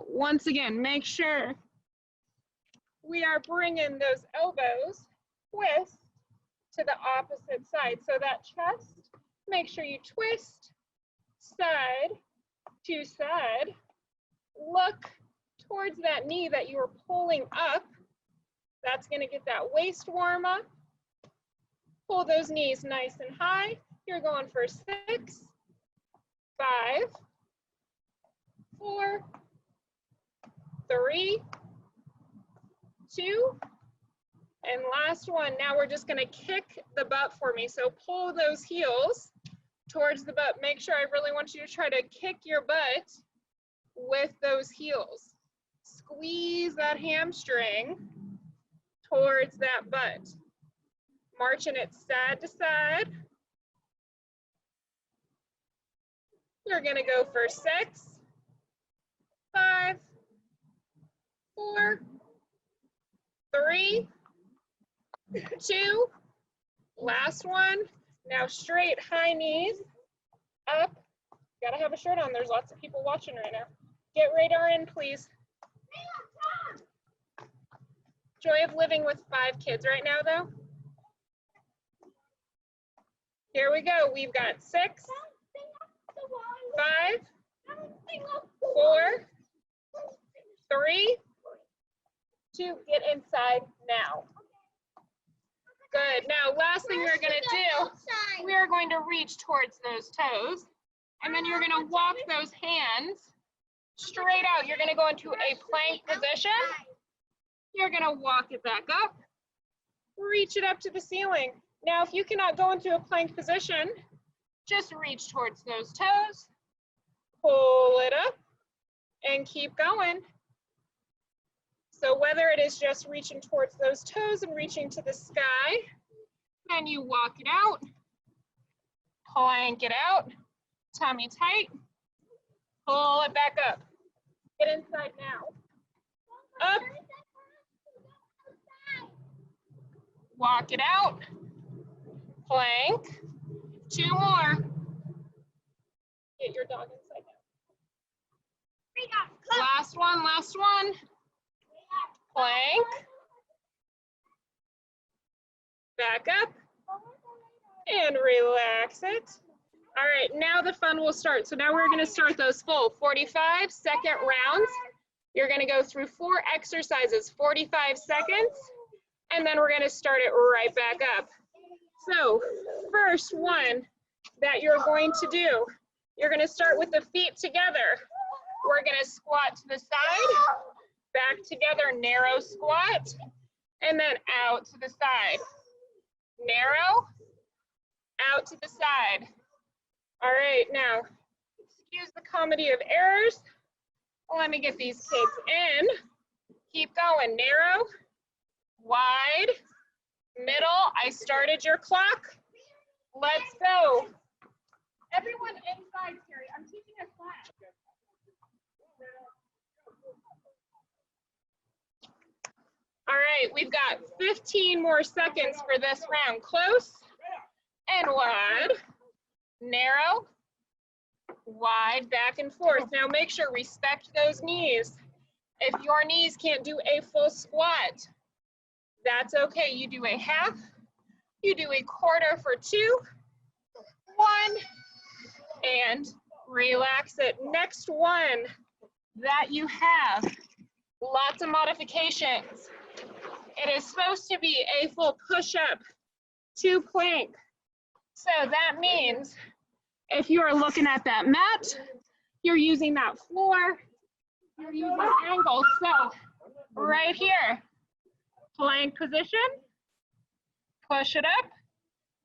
So once again, make sure we are bringing those elbows twist to the opposite side. So that chest, make sure you twist side to side. Look towards that knee that you were pulling up. That's going to get that waist warm up. Pull those knees nice and high. You're going for 6, 5, 4, 3, 2, and last one. Now we're just going to kick the butt for me. So pull those heels towards the butt. Make sure, I really want you to try to kick your butt with those heels. Squeeze that hamstring towards that butt. Marching it side to side. You're going to go for 6, 5, 4, 3, 2, last one. Now straight high knees up. Gotta have a shirt on. There's lots of people watching right now. Get radar in, please. Joy of living with 5 kids right now, though. Here we go. We've got 6, 5, 4, 3, 2. Get inside now. Good. Now, last thing we're going to do, we are going to reach towards those toes, and then you're going to walk those hands straight out. You're going to go into a plank position. You're going to walk it back up, reach it up to the ceiling. Now, if you cannot go into a plank position, just reach towards those toes, pull it up, and keep going. So whether it is just reaching towards those toes and reaching to the sky, then you walk it out, plank it out, tummy tight, pull it back up. Get inside now. Up, walk it out, plank, 2 more. Get your dog inside now. Last one, last one. Plank, back up, and relax it. All right, now the fun will start. So now we're going to start those full 45-second rounds. You're going to go through 4 exercises, 45 seconds, and then we're going to start it right back up. So first one that you're going to do, you're going to start with the feet together. We're going to squat to the side, back together, narrow squat, and then out to the side. Narrow, out to the side. All right, now, excuse the comedy of errors. Let me get these kids in. Keep going, narrow, wide, middle. I started your clock. Let's go. Everyone inside, Terry. I'm teaching a class. All right, we've got 15 more seconds for this round. Close and wide, narrow, wide, back and forth. Now make sure, respect those knees. If your knees can't do a full squat, that's okay. You do a half, you do a quarter for 2, 1, and relax it. Next one that you have, lots of modifications. It is supposed to be a full push-up to plank. So that means if you are looking at that mat, you're using that floor, you're using angle. So right here, plank position, push it up,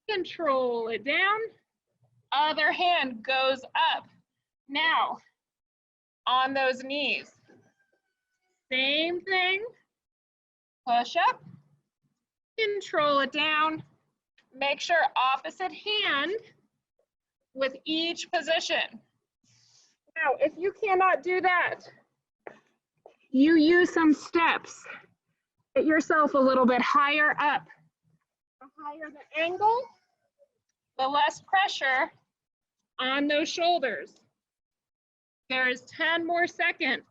control it down, other hand goes up. Now, on those knees, same thing. Push up, control it down, make sure opposite hand with each position. Now, if you cannot do that, you use some steps. Get yourself a little bit higher up. The higher the angle, the less pressure on those shoulders. There is 10 more seconds.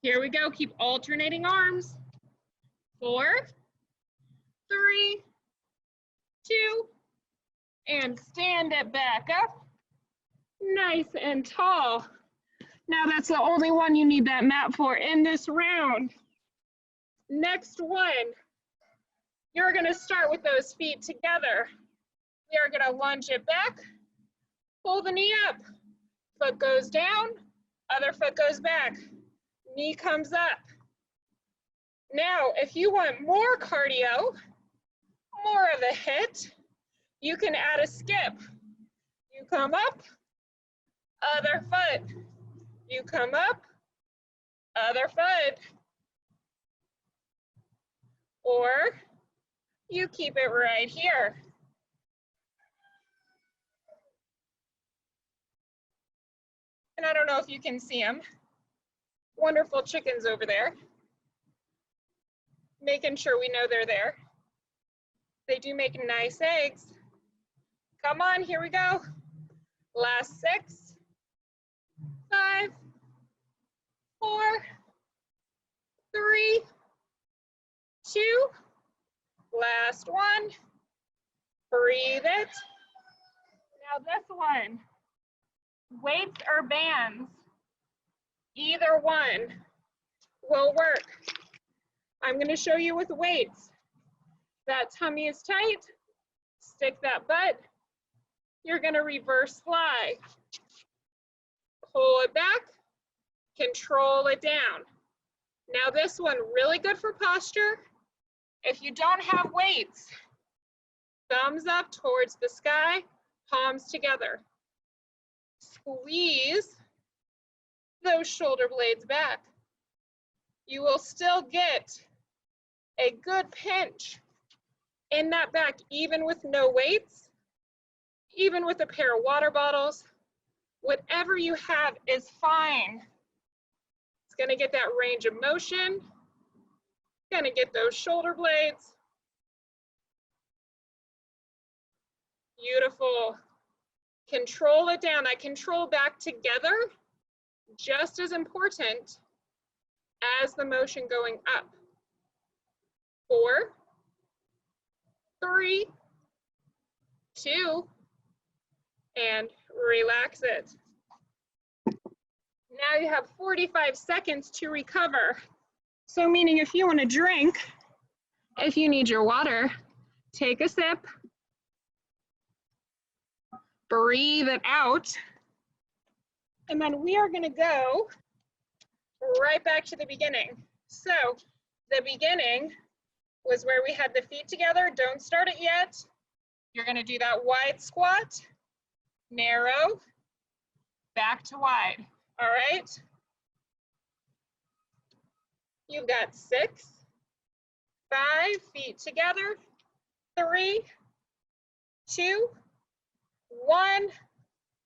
Here we go, keep alternating arms. 4, 3, 2, and stand it back up. Nice and tall. Now that's the only one you need that mat for in this round. Next one, you're gonna start with those feet together. We are gonna lunge it back, pull the knee up, foot goes down, other foot goes back, knee comes up. Now, if you want more cardio, more of a hit, you can add a skip. You come up, other foot. You come up, other foot. Or you keep it right here. And I don't know if you can see them. Wonderful chickens over there. Making sure we know they're there. They do make nice eggs. Come on, here we go. Last 6, 5, 4, 3, 2, last one. Breathe it. Now this one, weights or bands, either one will work. I'm going to show you with weights. That tummy is tight, stick that butt. You're going to reverse fly. Pull it back, control it down. Now this one, really good for posture. If you don't have weights, thumbs up towards the sky, palms together. Squeeze those shoulder blades back. You will still get a good pinch in that back, even with no weights, even with a pair of water bottles. Whatever you have is fine. It's gonna get that range of motion, gonna get those shoulder blades. Beautiful. Control it down. I control back together, just as important as the motion going up. 4, 3, 2, and relax it. Now you have 45 seconds to recover. So meaning if you want to drink, if you need your water, take a sip, breathe it out, and then we are going to go right back to the beginning. So the beginning was where we had the feet together. Don't start it yet. You're going to do that wide squat, narrow, back to wide. All right. You've got 6, 5 feet together, 3, 2, 1,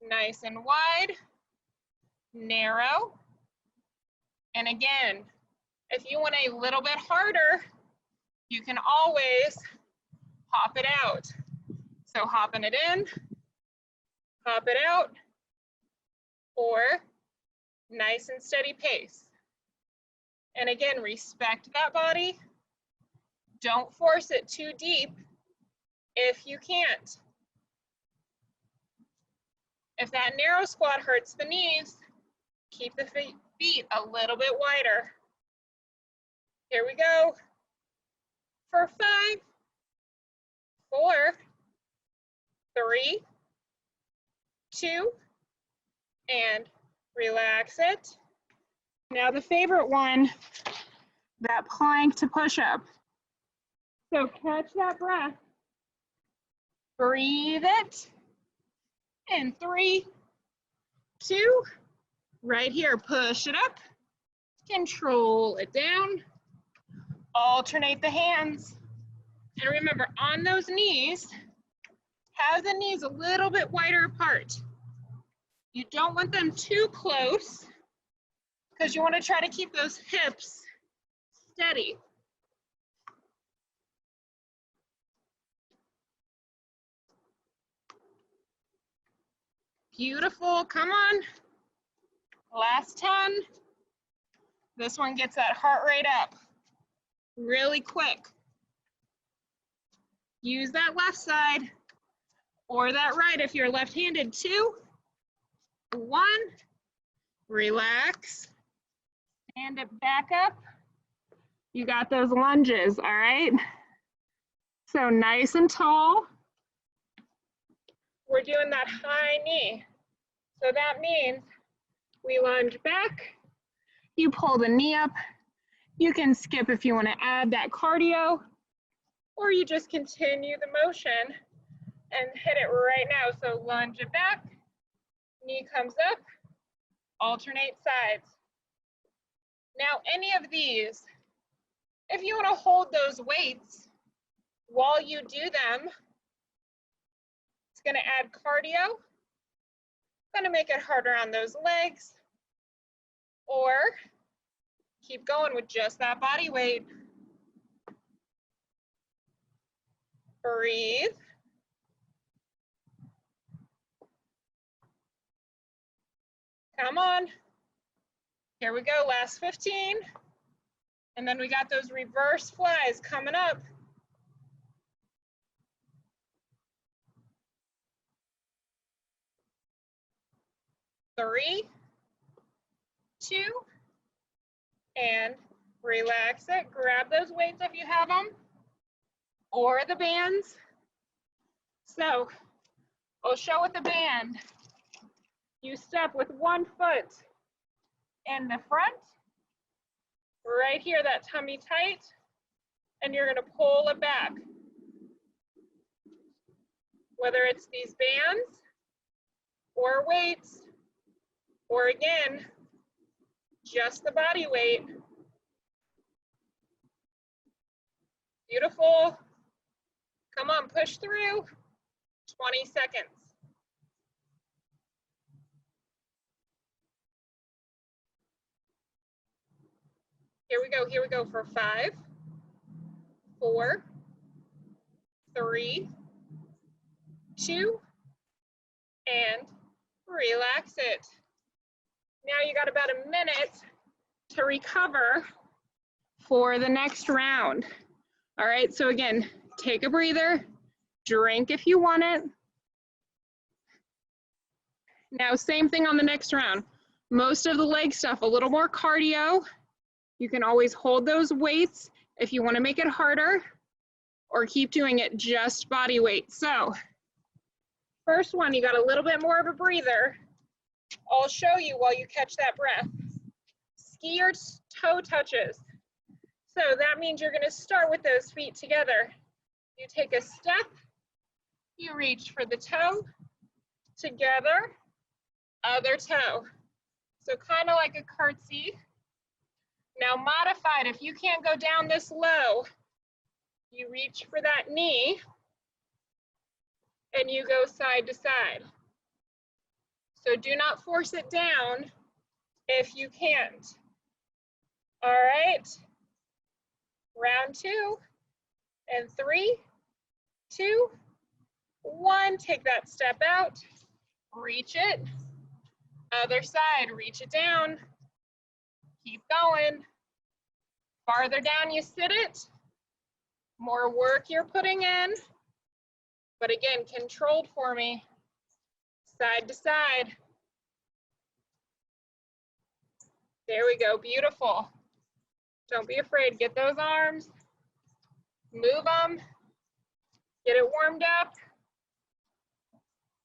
nice and wide, narrow. And again, if you want a little bit harder, you can always hop it out. So hopping it in, hop it out, or nice and steady pace. And again, respect that body. Don't force it too deep if you can't. If that narrow squat hurts the knees, keep the feet a little bit wider. Here we go. For 5, 4, 3, 2, and relax it. Now the favorite one, that plank to push up. So catch that breath. Breathe it. And 3, 2, right here, push it up. Control it down. Alternate the hands. And remember, on those knees, have the knees a little bit wider apart. You don't want them too close because you want to try to keep those hips steady. Beautiful, come on. Last 10, This one gets that heart rate up really quick. Use that left side or that right if you're left-handed. 2, 1, relax, stand it back up. You got those lunges, all right? So nice and tall. We're doing that high knee. So that means we lunge back, you pull the knee up. You can skip if you want to add that cardio, or you just continue the motion and hit it right now. So lunge it back, knee comes up, alternate sides. Now any of these, if you want to hold those weights while you do them, it's going to add cardio, going to make it harder on those legs, or keep going with just that body weight. Breathe. Come on. Here we go, last 15. And then we got those reverse flies coming up. 3, 2, and relax it. Grab those weights if you have them, or the bands. So I'll show with the band. You step with one foot in the front, right here, that tummy tight, and you're gonna pull it back. Whether it's these bands or weights, or again, just the body weight. Beautiful. Come on, push through. 20 seconds. Here we go for 5, 4, 3, 2, and relax it. Now you got about a minute to recover for the next round. All right, so again, take a breather, drink if you want it. Now, same thing on the next round. Most of the leg stuff, a little more cardio. You can always hold those weights if you want to make it harder, or keep doing it just body weight. So, first one, you got a little bit more of a breather. I'll show you while you catch that breath. Ski or toe touches. So that means you're going to start with those feet together. You take a step, you reach for the toe, together, other toe. So kind of like a curtsy. Now modified, if you can't go down this low, you reach for that knee and you go side to side. So do not force it down if you can't. All right, round 2, and 3, 2, 1, take that step out, reach it, other side, reach it down, keep going. Farther down you sit it, more work you're putting in, but again, controlled for me, side to side. There we go, beautiful. Don't be afraid, get those arms, move them, get it warmed up.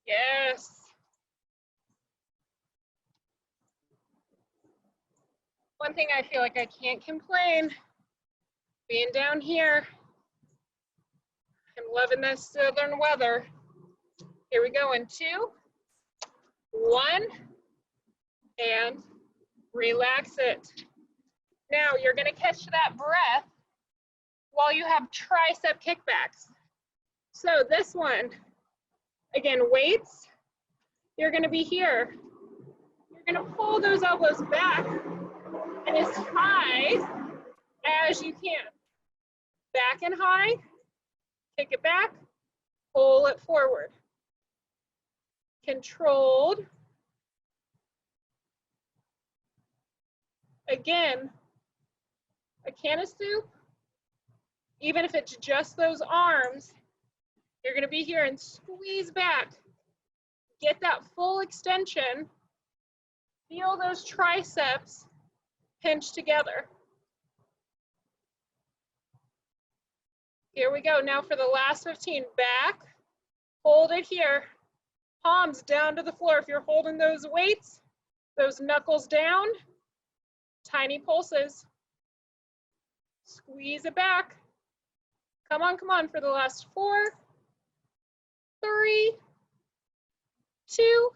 Yes. One thing I feel like I can't complain, being down here, I'm loving this southern weather. Here we go in 2, 1, and relax it. Now you're gonna catch that breath while you have tricep kickbacks. So this one, again, weights, you're gonna be here. You're gonna pull those elbows back and as high as you can. Back and high, kick it back, pull it forward. Controlled. Again, a can of soup, even if it's just those arms, you're gonna be here and squeeze back. Get that full extension. Feel those triceps pinch together. Here we go. Now for the last 15, back, hold it here. Palms down to the floor. If you're holding those weights, those knuckles down, tiny pulses. Squeeze it back. Come on for the last 4, 3, 2,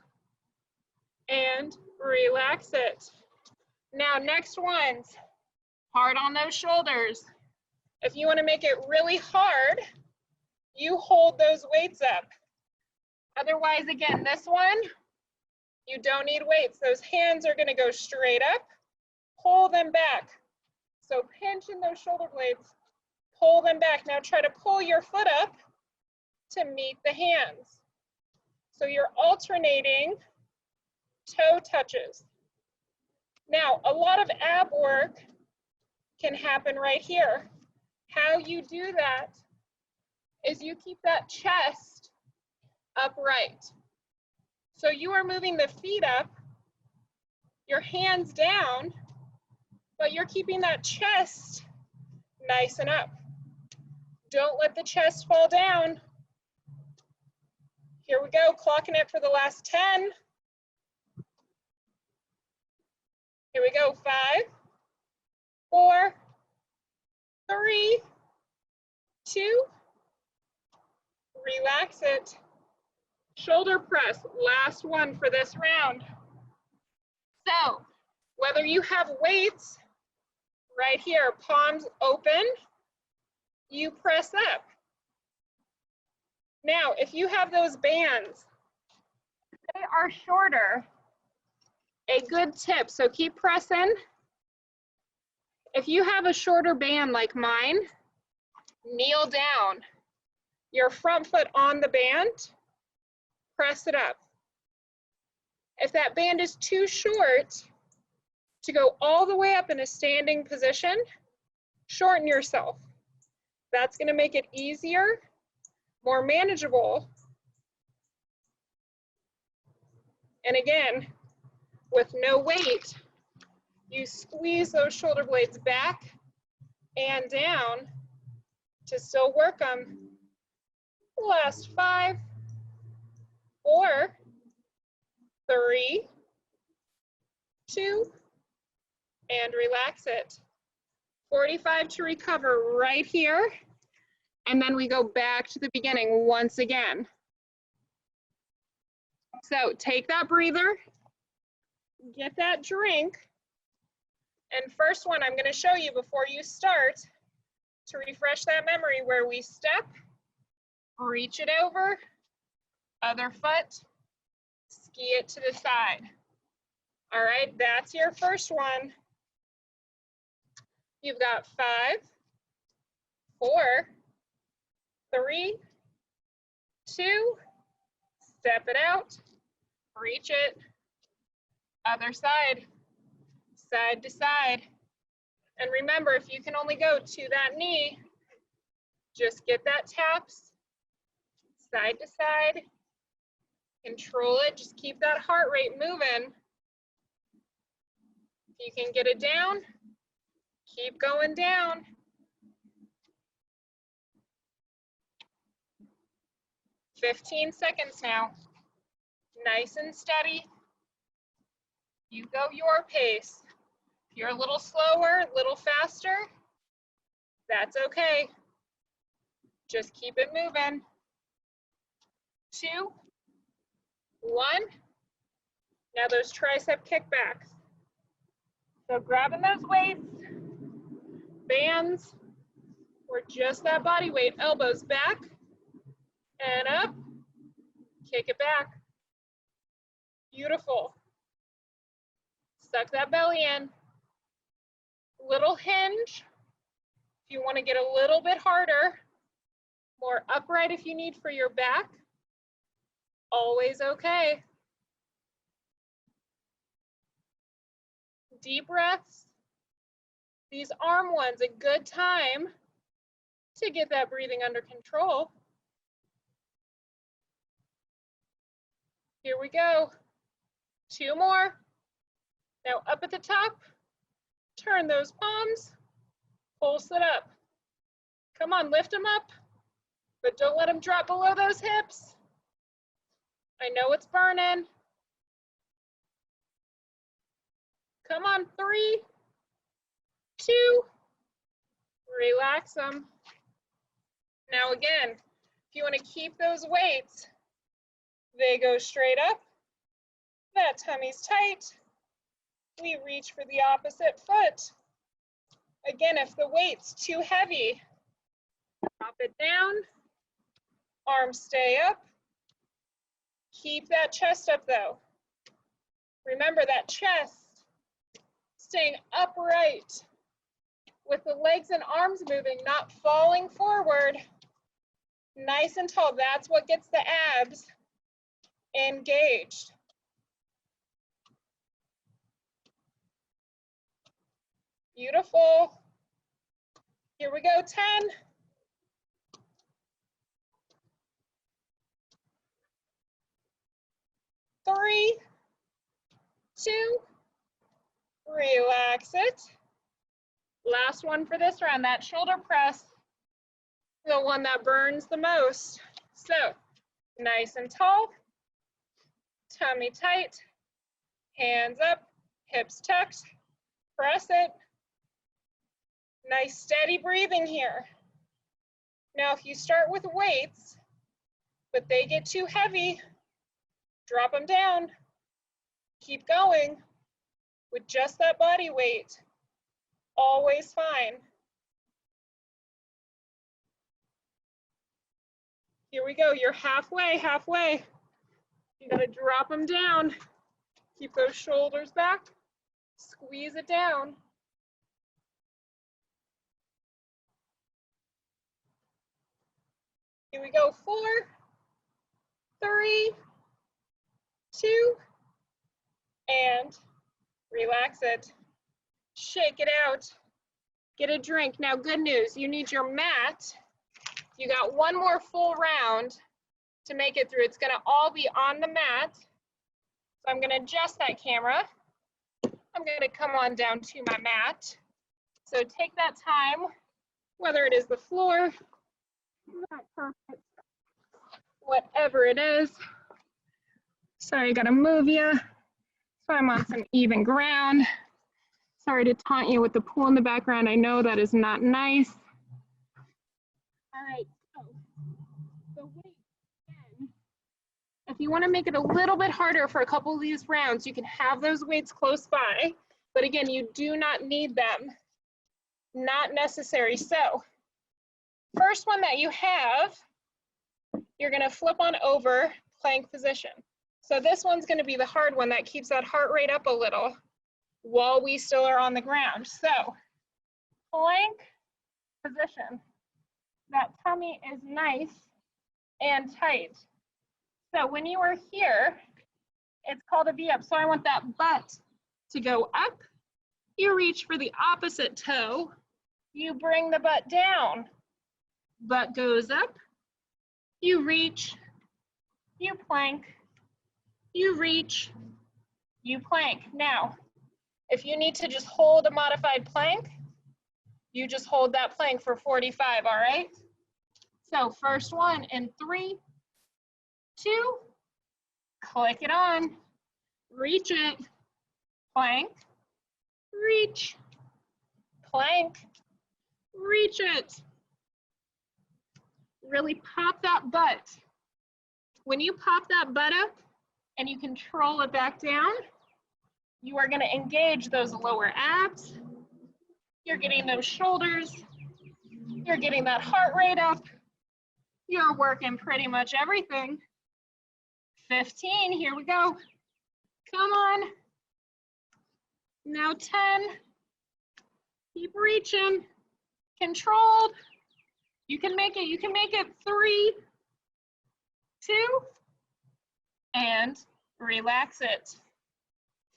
and relax it. Now, next ones, hard on those shoulders. If you want to make it really hard, you hold those weights up. Otherwise, again, this one, you don't need weights. Those hands are going to go straight up. Pull them back. So pinch in those shoulder blades. Pull them back. Now try to pull your foot up to meet the hands. So you're alternating toe touches. Now, a lot of ab work can happen right here. How you do that is you keep that chest upright. So you are moving the feet up, your hands down, but you're keeping that chest nice and up. Don't let the chest fall down. Here we go, clocking it for the last 10. Here we go, 5, 4, 3, 2, relax it. Shoulder press, last one for this round. So, whether you have weights right here, palms open, you press up. Now, if you have those bands, they are shorter. A good tip, so keep pressing. If you have a shorter band like mine, kneel down. Your front foot on the band, press it up. If that band is too short to go all the way up in a standing position, shorten yourself. That's going to make it easier, more manageable. And again, with no weight, you squeeze those shoulder blades back and down to still work them. Last 5, 4, 3, 2, and relax it. 45 to recover right here. And then we go back to the beginning once again. So take that breather, get that drink. And first one I'm going to show you before you start to refresh that memory, where we step, reach it over, other foot, ski it to the side. All right, that's your first one. You've got 5, 4, 3, 2, step it out, reach it, other side, side to side. And remember, if you can only go to that knee, just get that taps, side to side, control it, just keep that heart rate moving. If you can get it down, keep going down. "15 seconds now. Nice and steady. You go your pace. If you're a little slower, a little faster, that's okay. Just keep it moving. 2, 1. Now those tricep kickbacks. So grabbing those weights, bands, or just that body weight, elbows back and up, kick it back. Beautiful. Suck that belly in. Little hinge. If you want to get a little bit harder, more upright if you need for your back, always okay. Deep breaths. These arm ones, a good time to get that breathing under control. Here we go. 2 more. Now up at the top, turn those palms, pulse it up. Come on, lift them up, but don't let them drop below those hips. I know it's burning. Come on, 3, 2, relax them. Now again, if you want to keep those weights, they go straight up, that tummy's tight. We reach for the opposite foot. Again, if the weight's too heavy, drop it down, arms stay up. Keep that chest up though. Remember that chest staying upright with the legs and arms moving, not falling forward. Nice and tall, that's what gets the abs engaged. Beautiful. Here we go, 10. 3, 2, relax it. Last one for this round, that shoulder press, the one that burns the most. So, nice and tall, tummy tight, hands up, hips tucked, press it. Nice steady breathing here. Now, if you start with weights, but they get too heavy, drop them down. Keep going with just that body weight. Always fine. Here we go. You're halfway, halfway. You gotta drop them down. Keep those shoulders back. Squeeze it down. Here we go. 4, 3, 2, and relax it. Shake it out. Get a drink. Now, good news, you need your mat. You got one more full round to make it through. It's gonna all be on the mat. So I'm gonna adjust that camera. I'm gonna come on down to my mat. So take that time, whether it is the floor, not perfect, whatever it is. Sorry, I gotta move you. So I'm on some even ground. Sorry to taunt you with the pool in the background. I know that is not nice. All right, so the weight again. If you want to make it a little bit harder for a couple of these rounds, you can have those weights close by. But again, you do not need them. Not necessary. So first one that you have, you're going to flip on over plank position. So this one's going to be the hard one that keeps that heart rate up a little while we still are on the ground. So plank position. That tummy is nice and tight. So when you are here, it's called a V up. So I want that butt to go up. You reach for the opposite toe. You bring the butt down. Butt goes up. You reach. You plank. You reach. You plank. Now, if you need to just hold a modified plank, you just hold that plank for 45, all right? So first one in 3, 2, click it on, reach it, plank, reach, plank, reach it. Really pop that butt. When you pop that butt up and you control it back down, you are going to engage those lower abs. You're getting those shoulders. You're getting that heart rate up. You're working pretty much everything. 15, here we go. Come on. Now 10. Keep reaching. Controlled. You can make it. You can make it. 3, 2, and relax it.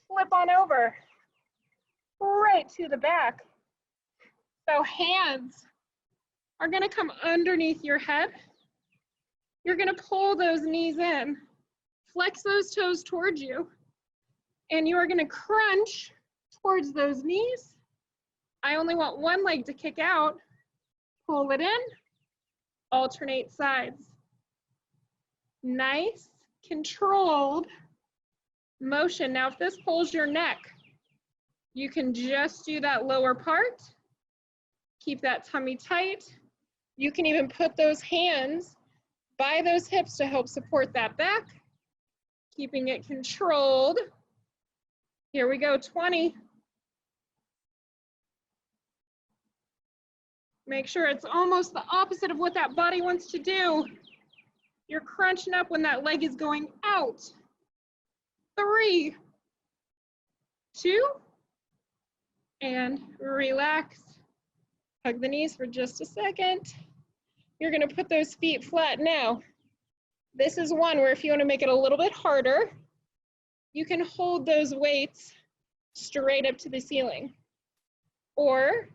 Flip on over. Right to the back. So hands are gonna come underneath your head. You're gonna pull those knees in, flex those toes towards you, and you are gonna crunch towards those knees. I only want one leg to kick out. Pull it in, alternate sides. Nice, controlled motion. Now, if this pulls your neck, you can just do that lower part. Keep that tummy tight. You can even put those hands by those hips to help support that back, keeping it controlled. Here we go, 20. Make sure it's almost the opposite of what that body wants to do. You're crunching up when that leg is going out. 3, 2, and relax. Hug the knees for just a second. You're gonna put those feet flat now. This is one where if you wanna make it a little bit harder, you can hold those weights straight up to the ceiling. Or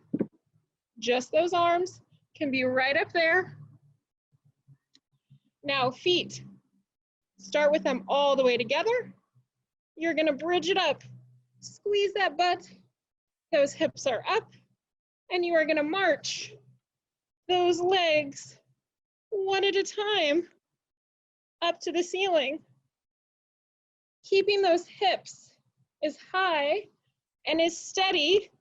just those arms can be right up there. Now feet, start with them all the way together. You're gonna bridge it up. Squeeze that butt. Those hips are up. And you are gonna march those legs one at a time up to the ceiling. Keeping those hips as high and as steady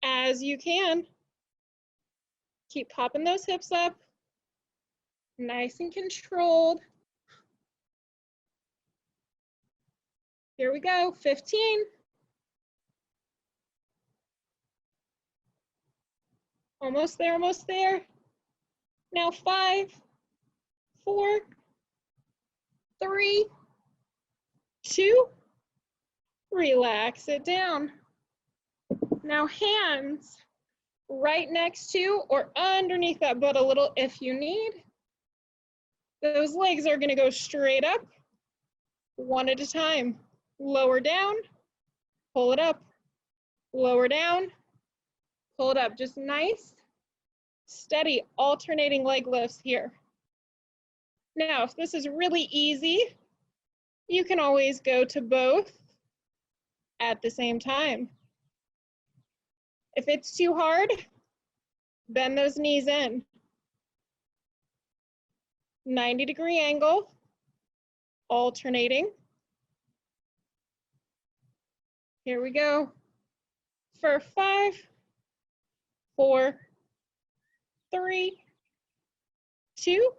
as you can. Keep popping those hips up, nice and controlled. Here we go, 15. Almost there, almost there. Now 5, 4, 3, 2, relax it down. Now hands right next to or underneath that butt a little if you need. Those legs are gonna go straight up, one at a time. Lower down, pull it up, lower down, pull it up. Just nice, steady, alternating leg lifts here. Now, if this is really easy, you can always go to both at the same time. If it's too hard, bend those knees in. 90-degree angle, alternating. Here we go. For 5, 4, 3, 2,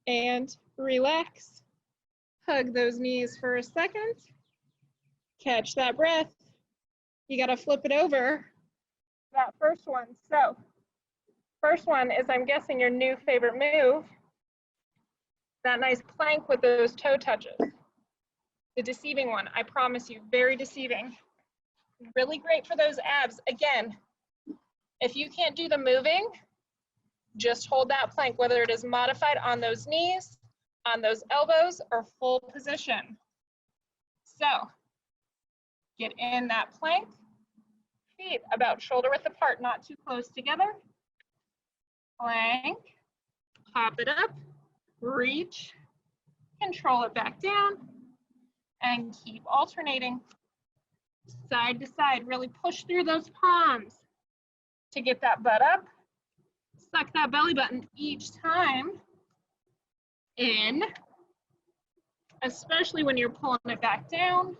and relax. Hug those knees for a second. Catch that breath. You gotta flip it over. That first one. So, first one is, I'm guessing, your new favorite move. That nice plank with those toe touches. The deceiving one, I promise you, very deceiving. Really great for those abs. Again, if you can't do the moving, just hold that plank, whether it is modified on those knees, on those elbows, or full position. So, get in that plank, feet about shoulder width apart, not too close together. Plank, pop it up, reach, control it back down, and keep alternating side to side. Really push through those palms to get that butt up. Suck that belly button each time in, especially when you're pulling it back down.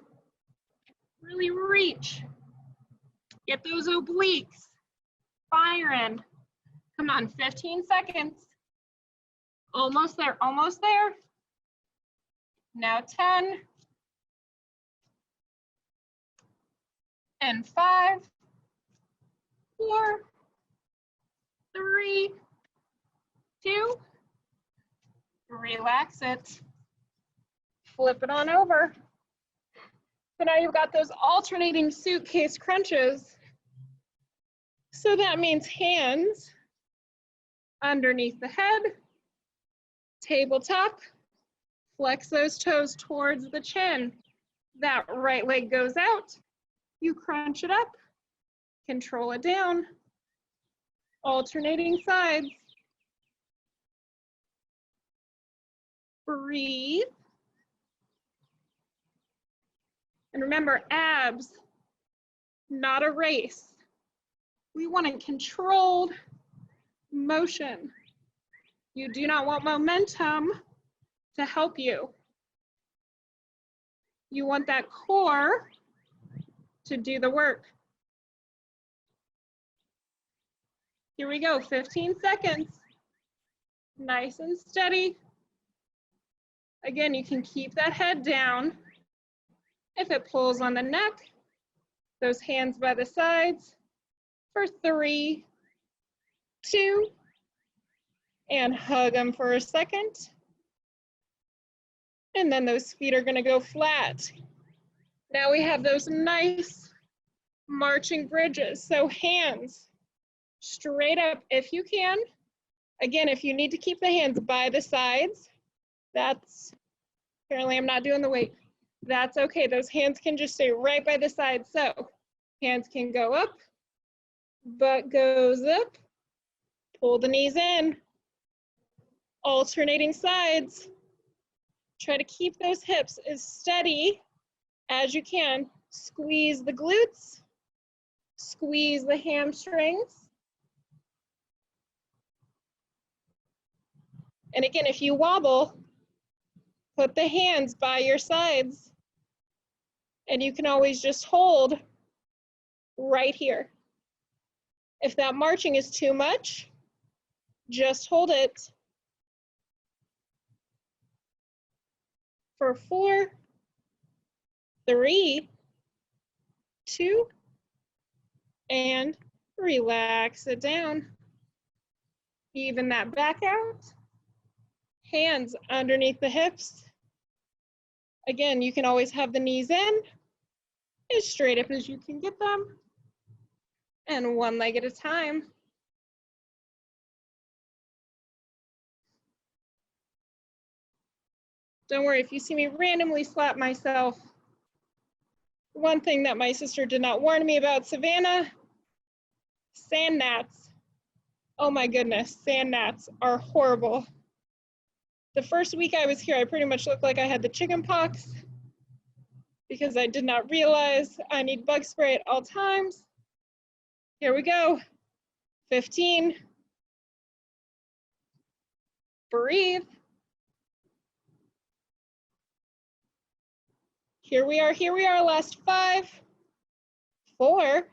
Really reach. Get those obliques firing. Come on, 15 seconds. Almost there, almost there. Now 10. And 5, 4, 3, 2, relax it. Flip it on over. So now you've got those alternating suitcase crunches. So that means hands underneath the head, tabletop, flex those toes towards the chin. That right leg goes out. You crunch it up, control it down, Alternating sides. Breathe. And remember, abs, not a race. We want a controlled motion. You do not want momentum to help you. You want that core to do the work. Here we go, 15 seconds. Nice and steady. Again, you can keep that head down. If it pulls on the neck, those hands by the sides for 3, 2, and hug them for a second. And then those feet are going to go flat. Now we have those nice marching bridges. So hands straight up if you can. Again, if you need to keep the hands by the sides, that's, apparently I'm not doing the weight. That's okay. Those hands can just stay right by the side. So hands can go up, butt goes up, pull the knees in, alternating sides. Try to keep those hips as steady as you can. Squeeze the glutes, squeeze the hamstrings. And again, if you wobble, put the hands by your sides. And you can always just hold right here. If that marching is too much, just hold it for 4, 3, 2, and relax it down. Even that back out. Hands underneath the hips. Again, you can always have the knees in, as straight up as you can get them, and one leg at a time. Don't worry if you see me randomly slap myself. One thing that my sister did not warn me about, Savannah, sand gnats. Oh my goodness, sand gnats are horrible. The first week I was here, I pretty much looked like I had the chicken pox because I did not realize I need bug spray at all times. Here we go. 15. Breathe. Here we are, last 5, 4,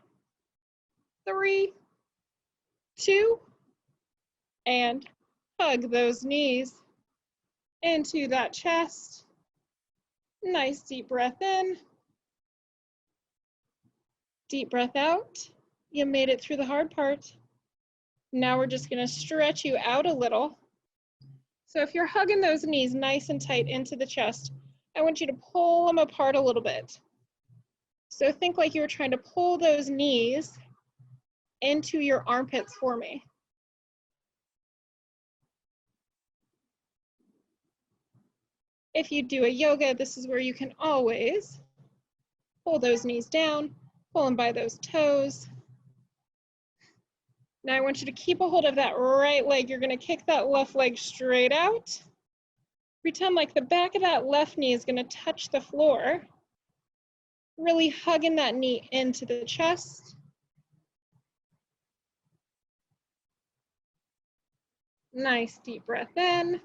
3, 2, and hug those knees into that chest. Nice deep breath in. Deep breath out. You made it through the hard part. Now we're just going to stretch you out a little. So if you're hugging those knees nice and tight into the chest, I want you to pull them apart a little bit. So think like you were trying to pull those knees into your armpits for me. If you do a yoga, this is where you can always pull those knees down, pull them by those toes. Now I want you to keep a hold of that right leg. You're going to kick that left leg straight out. Pretend like the back of that left knee is going to touch the floor. Really hugging that knee into the chest. Nice deep breath in.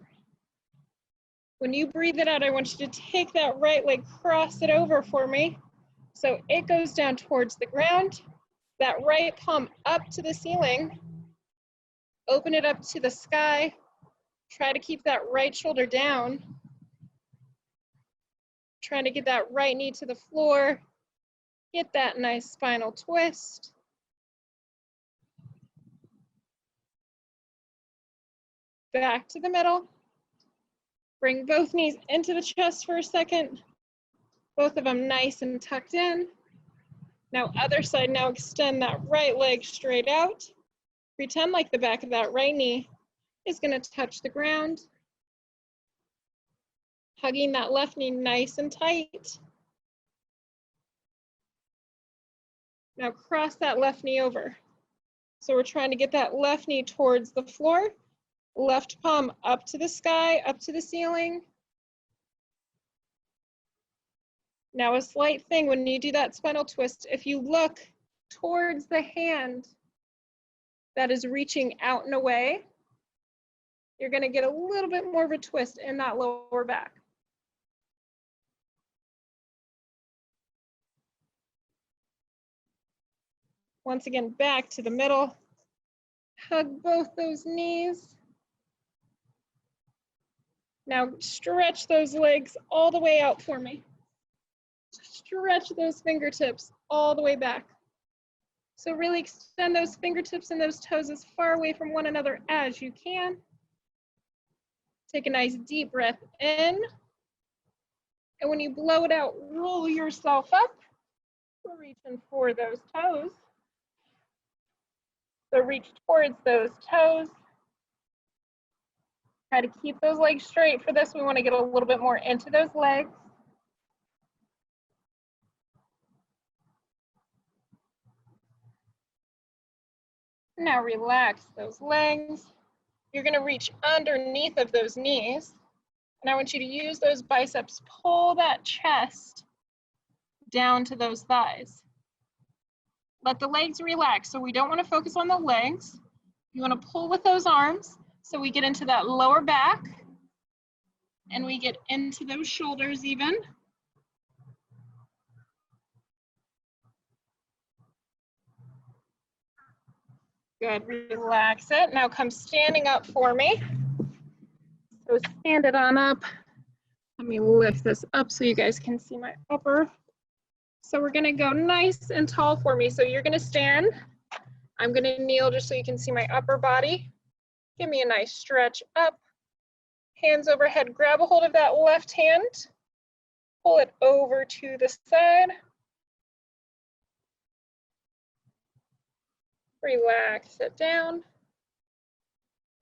When you breathe it out, I want you to take that right leg, cross it over for me. So it goes down towards the ground. That right palm up to the ceiling. Open it up to the sky. Try to keep that right shoulder down. Trying to get that right knee to the floor. Get that nice spinal twist. Back to the middle. Bring both knees into the chest for a second. Both of them nice and tucked in. Now other side, now extend that right leg straight out. Pretend like the back of that right knee is going to touch the ground. Hugging that left knee nice and tight. Now cross that left knee over. So we're trying to get that left knee towards the floor, left palm up to the sky, up to the ceiling. Now a slight thing when you do that spinal twist, if you look towards the hand that is reaching out and away, you're going to get a little bit more of a twist in that lower back. Once again, back to the middle. Hug both those knees. Now stretch those legs all the way out for me. Stretch those fingertips all the way back. So really extend those fingertips and those toes as far away from one another as you can. Take a nice deep breath in. And when you blow it out, roll yourself up. We're reaching for those toes. So reach towards those toes. Try to keep those legs straight. For this, we want to get a little bit more into those legs. Now relax those legs. You're going to reach underneath of those knees. And I want you to use those biceps, pull that chest down to those thighs. Let the legs relax. So we don't want to focus on the legs. You want to pull with those arms so we get into that lower back and we get into those shoulders even. Good, relax it. Now come standing up for me. So stand it on up. Let me lift this up so you guys can see my upper. So we're gonna go nice and tall for me. So you're gonna stand. I'm gonna kneel just so you can see my upper body. Give me a nice stretch up. Hands overhead, grab a hold of that left hand. Pull it over to the side. Relax it down.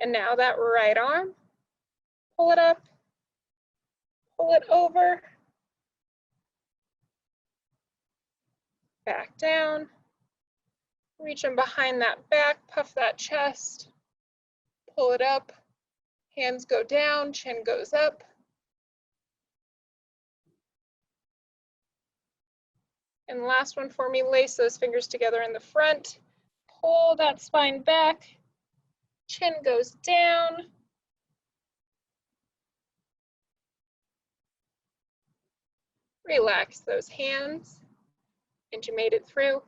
And now that right arm, pull it up, pull it over, back down, reach in behind that back, puff that chest, pull it up, hands go down, chin goes up. And last one for me, lace those fingers together in the front, pull that spine back, chin goes down. Relax those hands, and you made it through.